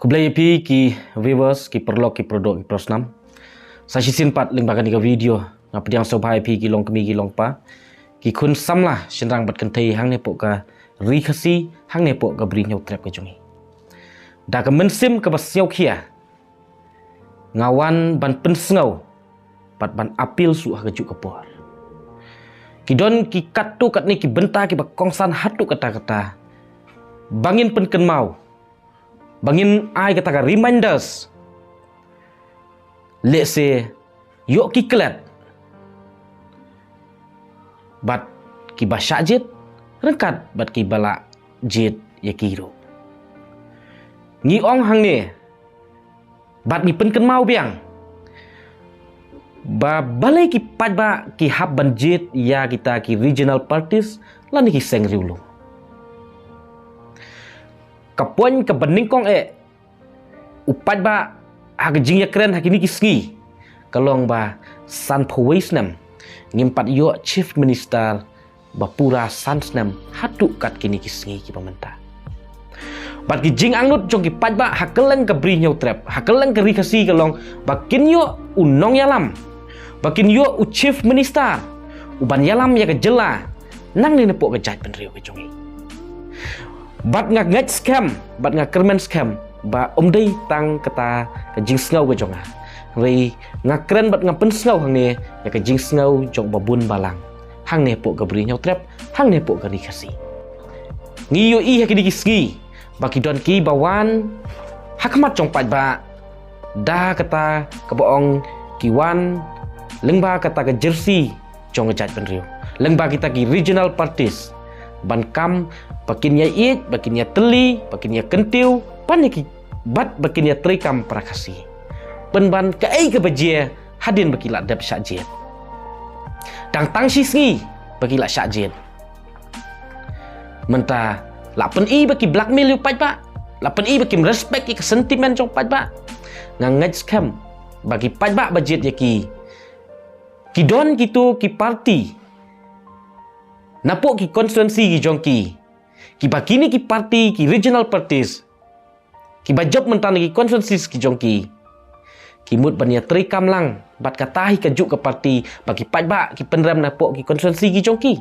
Kublai pi ki viewers ki perlok ki produk ki prosnam. Sa sisin pat ling bagan ka video ngap diang so bhai pi ki long kemi ki long pa. Ki khun samlah shenrang bat kan thei hang ne po ka ri khasi hang ne po ka bri nyau trap ka jungi. Da ka mensim ka basyau khia. Ngawan ban pensngau pat ban apil su ha ka juk ka por. Ki don ki katu kat ni ki benta ki bakongsan hatu kata-kata. Bangin penken mau. Bangin ai kata ka reminders. Let's say yok ki klat. Bat ki basyak jit rengkat bat ki balak jit ya kiro. Ngi ong hang ni bat ni penken mau biang. Ba balai ki padba ki hab banjit ya kita ki regional parties lan ki seng riulu. Kapuan ke beningkong upat ba hak jing ya keren hak ini kisngi kalong ba san powais nam ngimpat yo chief minister ba pura sans nam hatu kat kini kisngi ki pemerintah bat ki jing angnut jong ki pat ba hakeleng ke bri nyau trap hakeleng ke rikasi kalong bakin yo unong yalam bakin yo u chief minister uban yalam ya ke jela nang ni nepok ke jat penriu ke jongi. Bat ngak scam, bat ngak kermen scam, ba omdei tang kata ke jing sngau ke jonga. Rei ngak keren bat ngapen sngau hang ne ya ke jing sngau jong babun balang. Hang ne pok ke beri nyau trap, hang ne pok ke rikasi. Ngi yo i hak di kisgi, baki don ki bawan hakmat jong pat ba. Da kata ke boong kiwan lengba kata ke jersey jong ngejat penriu. Lengba kita ki regional parties. Ban kam bakin ya it, bakin ya teli, bakin ya kentiu, pan ki bat bakin ya trikam prakasi. Penban ke ai ke bajie hadin bakila dap syajit. Dang tang sisngi bakila syajit. Menta lapen i baki blackmail yu pat ba. Lapen i baki respect ki sentiment jong pat ba. Ngangaj scam bagi pat ba budget ya ki. Ki don gitu ki party. Napok ki konstituensi ki jongki. Ki bakini ki parti ki regional parties. Ki bajop mentan ki konstituensi ki jongki. Ki mut bania trikam lang bat katahi kejuk ke parti bagi patba ki penrem napok ki konstituensi ki jongki.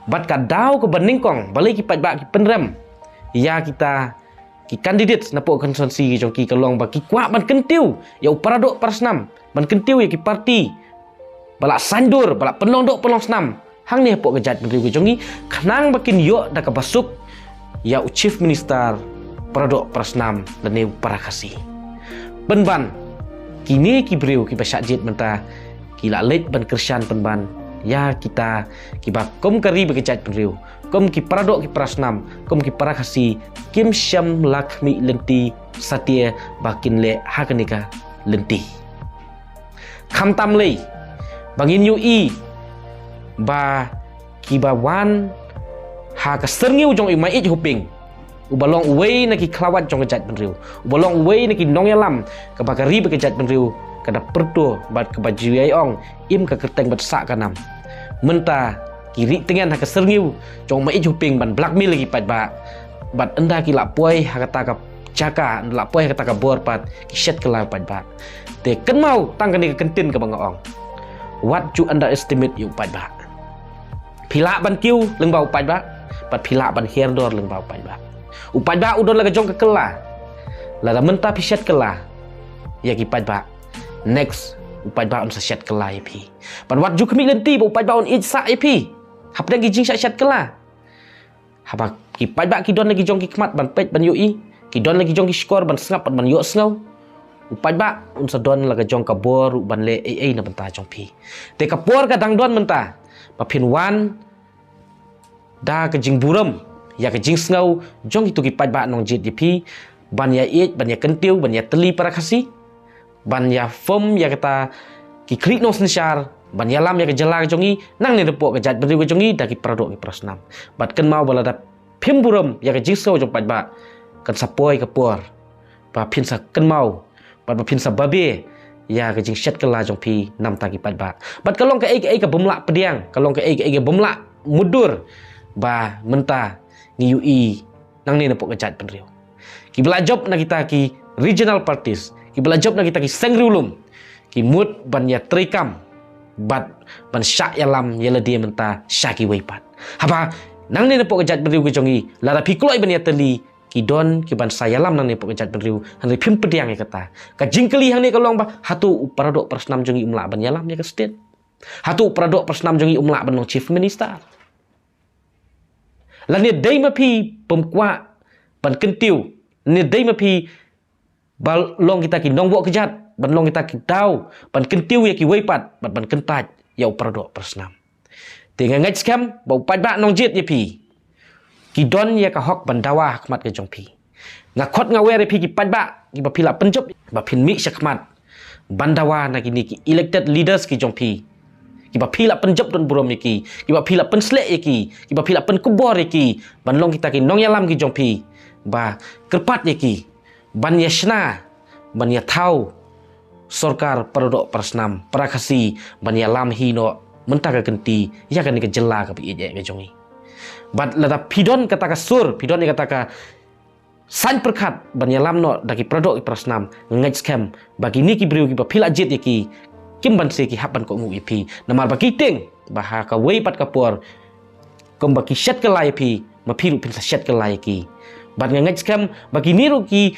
Bat kadau ke beningkong balai ki patba ki penrem. Ya kita ki kandidat napok konstituensi ki jongki kalong bagi kuat ban kentiu ya uparadok parasnam ban kentiu ya ki parti. Balak sandur balak penong dok penong senam. Hang ni pok kejat menteri kejongi kanang bakin yo dak basuk ya chief minister produk prasnam dan ni para kasih penban kini ki briu ki basyak jit menta ki la let ban kersian penban ya kita ki ba kom kari bekejat briu kom ki produk ki prasnam kom ki para kasih kim syam lakmi lenti satia bakin le hakanika lenti kham tam le bangin yu i ba kibawan ha ka serngeu jong i mai huping ubalong uwei na ki klawat jong kejat penriu ubalong uwei na ki nong yalam ka bakari bekejat penriu kada perdo bat ke baju ai ong im ka kerteng bat sak kanam menta kiri tengen ha ka serngeu jong mai huping ban blackmail lagi pat ba bat enda ki lapoi ha kata ka jaka lapoi ha kata ka bor pat ki shet kala pat ba te ken mau tang kan ka kentin ka bangaong what you underestimate you pat ba Pila ban kiu lengbau upat ba pat pila ban herdor lengbau upat ba upat ba udon laga jong kekela la menta pisyat kela ya ki pat ba next upat ba on sasyat kela ipi pan wat ju kemi lenti ba upat ba on itsa ipi hapda gi jing sasyat kela haba ki pat ba ki don lagi jong ki kmat ban pet ban yui ki don lagi jong ki skor ban sngap ban yo sngau upat ba un sadon laga jong kabor ban le ai na benta jong pi te kapor ka dang don menta papin wan da ke jing buram ya ke jing sngau jong itu ki pat ba nong jit dipi ban ya it ban ya kentiu ban ya teli para kasih ban ya fom ya kata ki klik nong sensar ban ya lam ya ke jela ke jongi nang ni depok ke jat beri ke jongi da ki produk ki prasnam bat ken mau balada pim buram ya ke jing sngau jong pat ba kan sapoi ke por ba pin sa ken mau bat pin sa babe ya ke jing shet kala jong pi nam tagi pat ba bat kalong ke ai ke bomlak pediang kalong ke ai ke bomlak mudur ba menta ngi ui nang ni nepok kejat penriu Ki belajop na kita ki regional parties. Ki belajop na kita ki sengriulum. Ki mut ban ya trikam. Bat ban syak yalam yala dia menta syaki weipat. Haba nang ni nepok kejat beriu ke jongi. Lara pikuloi ban ya teli. Ki don ki ban sayalam nang nepok kejat beriu. Hanri pim pediang ya kata. Ka jingkeli hang ni kalong ba hatu paradok persnam jongi umla ban yalam ya ke state. Hatu paradok persnam jongi umla ban chief minister. Lan ni dai mapi pemkuat ban kentiu. Ni dai mapi bal long kita ki nong wok kejat. Ban long kita ki dau ban kentiu ya ki weipat ban kentaj ya paradok persnam. Dengan ngaj scam bau pat nong jit ya pi. Ki don ya ka hok ban dawa khmat ke jong pi. Ngakot ngawe re pi ki pat ki ba pila penjop ba pin mi syakmat. Ban dawa na kini ki elected leaders ki jong pi. Ki ba pila penjop don burom ki. Ki ba pila penslek ki. Ki ba pila penkubor ki. Ban long kita ki nong yalam ki jong pi. Ba kerpat ki. Ban yasna ban ya tau sorkar paradok persnam prakasi ban yalam hino mentah ke genti ya kan ke jela ke pi ke jongi bat lada pidon kata ka sur pidon ni kata ka san perkat ban yalam no daki paradok persnam ngaj scam bagi ni ki briu ki ba phila jit ki kim ban se ki hapan ko ngu pi namar bagi ting bah ka wei pat kapor kom baki shat ke lai pi ma phiru pin shat ke lai ki bat ngaj scam bagi niru ki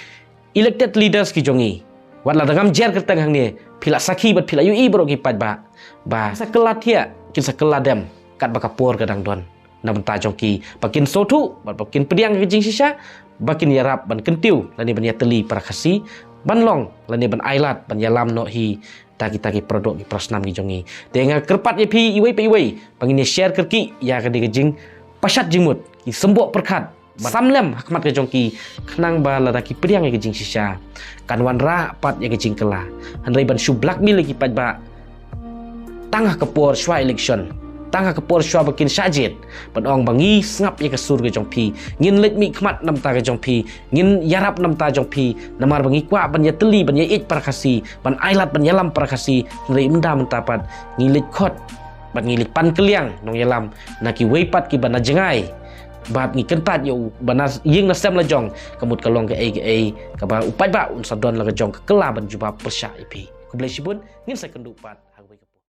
elected leaders ki jongi wat la dangam jer kertang hang ni pila saki bat pila ui bro ki pat ba sakelat dia kin sakelat dem kat bakapor kadang don na benta jongki bakin sotu bat bakin pediang ke jing sisa bakin yarap ban kentiu lani ban ya teli prakasi ban long lani ban ailat ban yalam no hi taki produk ki prasnam ki jongi dengan kerpat ye pi iwei pe iwei bangin share kerki ya ka di jing pasat jingmut ki sembok perkat samlem hakmat ke jongki kenang ba ladaki pediang ke jing sisa kan wan ra pat ya ke jing kela handai ban shu blackmail ki pat ba tangah kepor shwa election tangah kepor shwa bakin sajit ban ong bangi ngap ya ke sur ke jongpi ngin let mi khmat nam ta ke jongpi ngin yarap nam ta jongpi namar bangi kwa ban ya teli ban ya it prakasi ban ailat ban yalam prakasi handai menda mentapat ngilit khot ban ngilit pan keliang nong yalam naki weipat ki ban jengai bat ni kentat yo banas ying nasam la jong kamut kalong ke ai ka ba upai ba un sadon la jong ke kela ban juba persya ipi ku blai sibun ngin sa kendupat